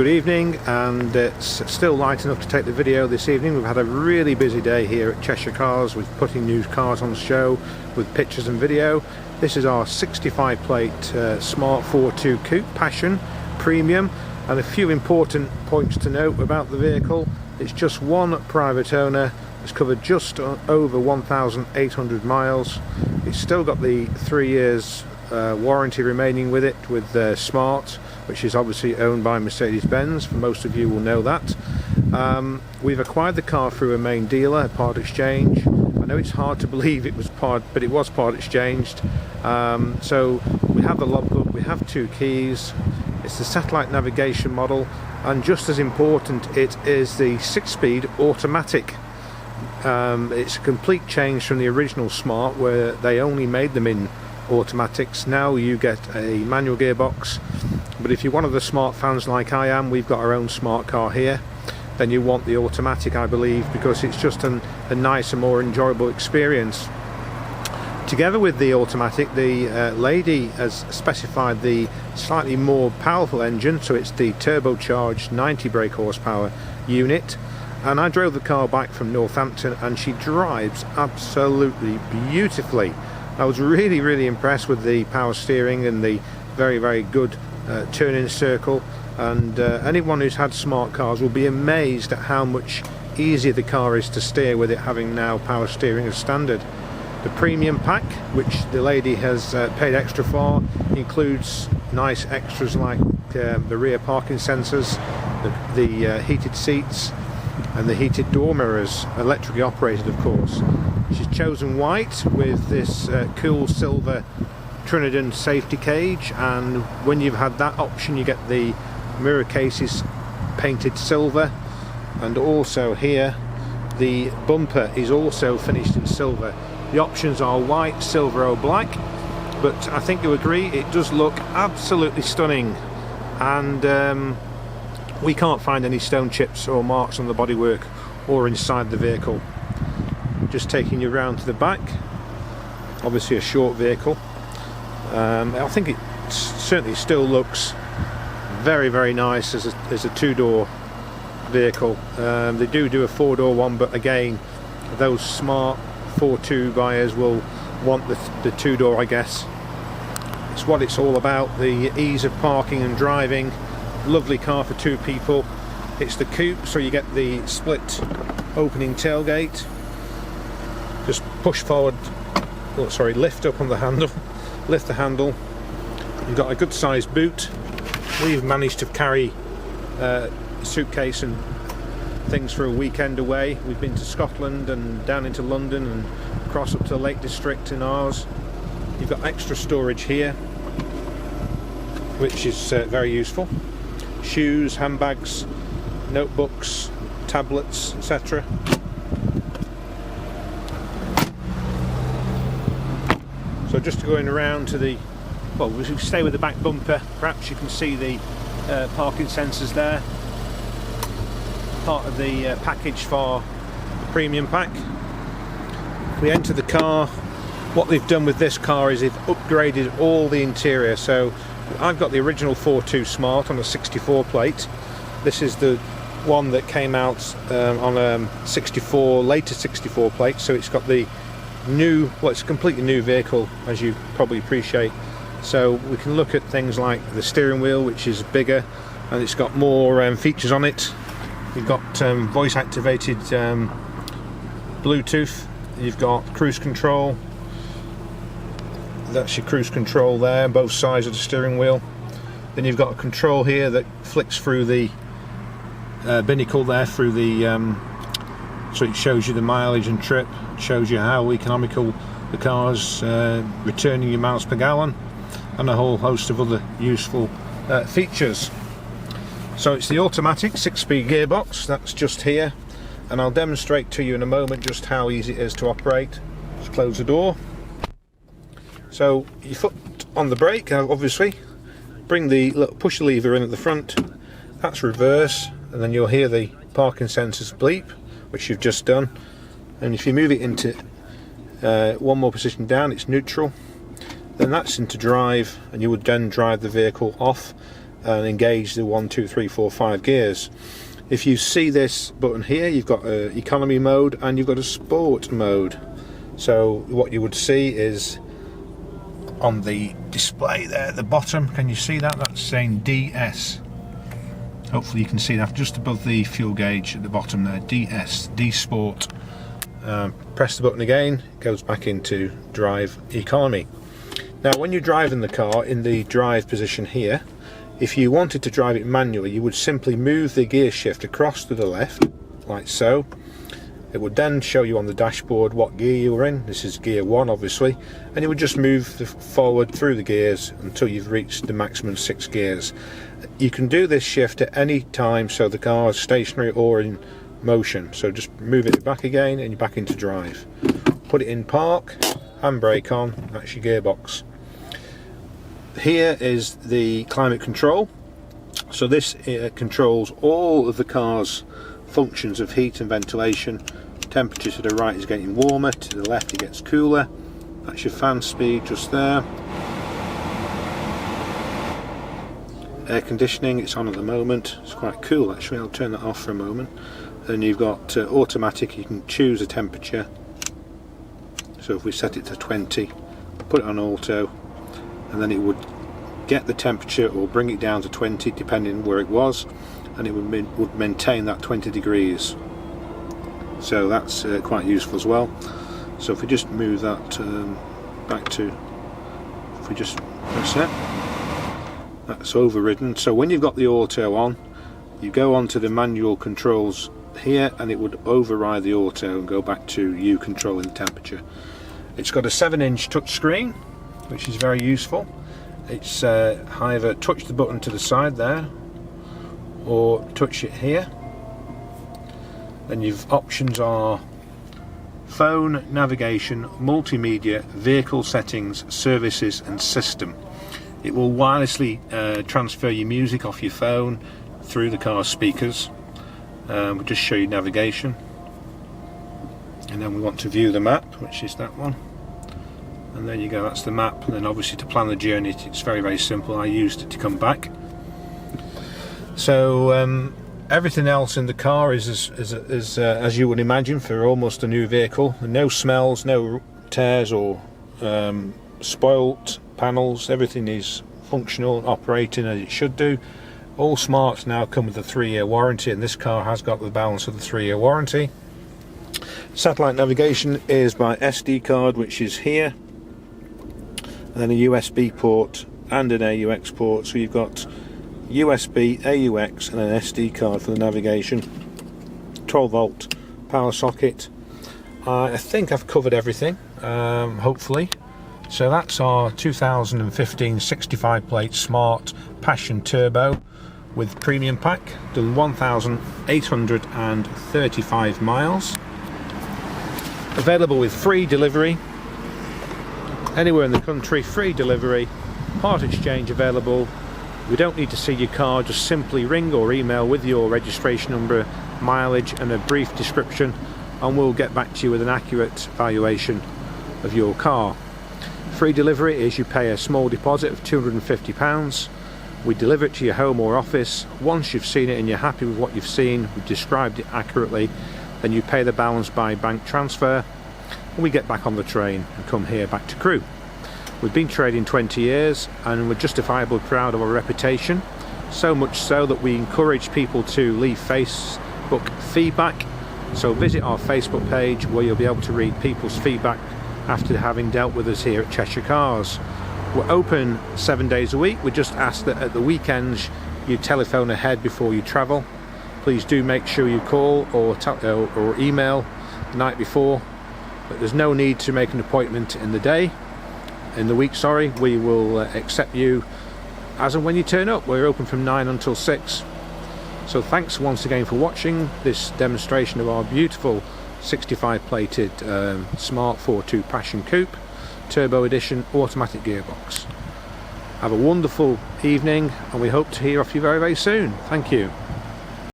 good evening, and it's still light enough to take the video this evening. We've had a really busy day here at Cheshire Cars with putting new cars on show with pictures and video. This is our 65 plate Smart 4.2 Coupe Passion Premium, and a few important points to note about the vehicle. It's just one private owner. It's covered just over 1,800 miles. It's still got the 3 years warranty remaining with it, with Smart, which is obviously owned by Mercedes-Benz. For most of you will know that. We've acquired the car through a main dealer, part exchange. I know it's hard to believe it was part, but it was part exchanged. So we have the logbook, we have 2 keys. It's the satellite navigation model, and just as important, it is the 6-speed automatic. It's a complete change from the original Smart, where they only made them in automatics. Now you get a manual gearbox, but if you're one of the Smart fans like I am, we've got our own Smart car here, then you want the automatic, I believe, because it's just a nicer, more enjoyable experience. Together with the automatic, the lady has specified the slightly more powerful engine, so it's the turbocharged 90 brake horsepower unit. And I drove the car back from Northampton, and she drives absolutely beautifully. I was really impressed with the power steering and the very good turning circle, and anyone who's had Smart cars will be amazed at how much easier the car is to steer with it having now power steering as standard. The premium pack, which the lady has paid extra for, includes nice extras like the rear parking sensors, the heated seats, and the heated door mirrors, electrically operated of course. She's chosen white with this cool silver Trinidad safety cage, and when you've had that option you get the mirror cases painted silver, and also here the bumper is also finished in silver. The options are white, silver or black, but I think you agree it does look absolutely stunning, and we can't find any stone chips or marks on the bodywork or inside the vehicle. Just taking you around to the back, obviously a short vehicle. I think it certainly still looks very nice as a 2-door vehicle. They do a 4-door one, but again, those Smart 4.2 buyers will want the 2-door, I guess. It's what it's all about, the ease of parking and driving. Lovely car for 2 people. It's the Coupe, so you get the split opening tailgate. Just push forward, oh sorry, lift up on the handle, lift the handle. You've got a good sized boot. We've managed to carry a suitcase and things for a weekend away. We've been to Scotland and down into London and across up to the Lake District in ours. You've got extra storage here, which is very useful. Shoes, handbags, notebooks, tablets, etc. So just going around to the, well, we stay with the back bumper. Perhaps you can see the parking sensors there. Part of the package for the premium pack. We enter the car. What they've done with this car is they've upgraded all the interior. So I've got the original 4.2 Smart on a 64 plate. This is the one that came out on a 64, later 64 plate. So it's got the new, well, it's a completely new vehicle, as you probably appreciate. So we can look at things like the steering wheel, which is bigger, and it's got more features on it. You've got voice activated Bluetooth. You've got cruise control. That's your cruise control there, both sides of the steering wheel. Then you've got a control here that flicks through the binnacle there, through the so it shows you the mileage and trip. It shows you how economical the car's returning your miles per gallon, and a whole host of other useful features. So it's the automatic 6-speed gearbox, that's just here, and I'll demonstrate to you in a moment just how easy it is to operate. Just close the door. So your foot on the brake, obviously. Bring the little push lever in at the front. That's reverse, and then you'll hear the parking sensors bleep, which you've just done. And if you move it into one more position down, it's neutral. Then that's into drive, and you would then drive the vehicle off. and engage the 1, 2, 3, 4, 5 gears. If you see this button here, you've got an economy mode and you've got a sport mode. So what you would see is on the display there at the bottom, can you see that? That's saying DS. Hopefully you can see that just above the fuel gauge at the bottom there, DS, D Sport. Press the button again, it goes back into drive economy. Now when you're driving the car in the drive position here, if you wanted to drive it manually, you would simply move the gear shift across to the left, like so. It would then show you on the dashboard what gear you were in. This is gear 1 obviously, and it would just move forward through the gears until you've reached the maximum 6 gears. You can do this shift at any time, so the car is stationary or in motion. So just move it back again and you're back into drive. Put it in park, handbrake on, that's your gearbox. Here is the climate control. So this controls all of the car's functions of heat and ventilation. Temperature to the right is getting warmer, to the left it gets cooler. That's your fan speed just there. Air conditioning, it's on at the moment. It's quite cool actually. I'll turn that off for a moment. Then you've got automatic, you can choose a temperature. So if we set it to 20, put it on auto, and then it would get the temperature or bring it down to 20 depending on where it was, and it would maintain that 20 degrees. So that's quite useful as well. So if we just move that back to, if we just press it, that's overridden. So when you've got the auto on, you go on to the manual controls here and it would override the auto and go back to you controlling the temperature. It's got a 7-inch touchscreen, which is very useful. It's either touch the button to the side there or touch it here. Then your options are phone, navigation, multimedia, vehicle settings, services and system. It will wirelessly transfer your music off your phone through the car's speakers. We'll just show you navigation, and then we want to view the map, which is that one, and there you go, that's the map. And then obviously to plan the journey, it's very simple. I used it to come back. So everything else in the car is as you would imagine for almost a new vehicle. No smells, no tears or spoilt panels. Everything is functional, operating as it should do. All smarts now come with a 3-year warranty, and this car has got the balance of the 3-year warranty. Satellite navigation is by SD card, which is here, and then a USB port and an AUX port. So you've got USB, AUX and an SD card for the navigation. 12-volt power socket. I think I've covered everything, hopefully. So that's our 2015 65 plate Smart Passion Turbo with premium pack, done 1,835 miles. Available with free delivery anywhere in the country, free delivery, part exchange available. We don't need to see your car, just simply ring or email with your registration number, mileage and a brief description, and we'll get back to you with an accurate valuation of your car. Free delivery is you pay a small deposit of £250. We deliver it to your home or office. Once you've seen it and you're happy with what you've seen, we've described it accurately, then you pay the balance by bank transfer, and we get back on the train and come here back to Crewe. We've been trading 20 years and we're justifiably proud of our reputation, so much so that we encourage people to leave Facebook feedback. So visit our Facebook page where you'll be able to read people's feedback after having dealt with us here at Cheshire Cars. We're open 7 days a week. We just ask that at the weekends you telephone ahead before you travel. Please do make sure you call or email the night before, but there's no need to make an appointment in the week. We will accept you as and when you turn up. We're open from 9 until 6. So thanks once again for watching this demonstration of our beautiful 65 plated Smart 4.2 Passion Coupe Turbo Edition automatic gearbox. Have a wonderful evening and we hope to hear off you very soon. Thank you.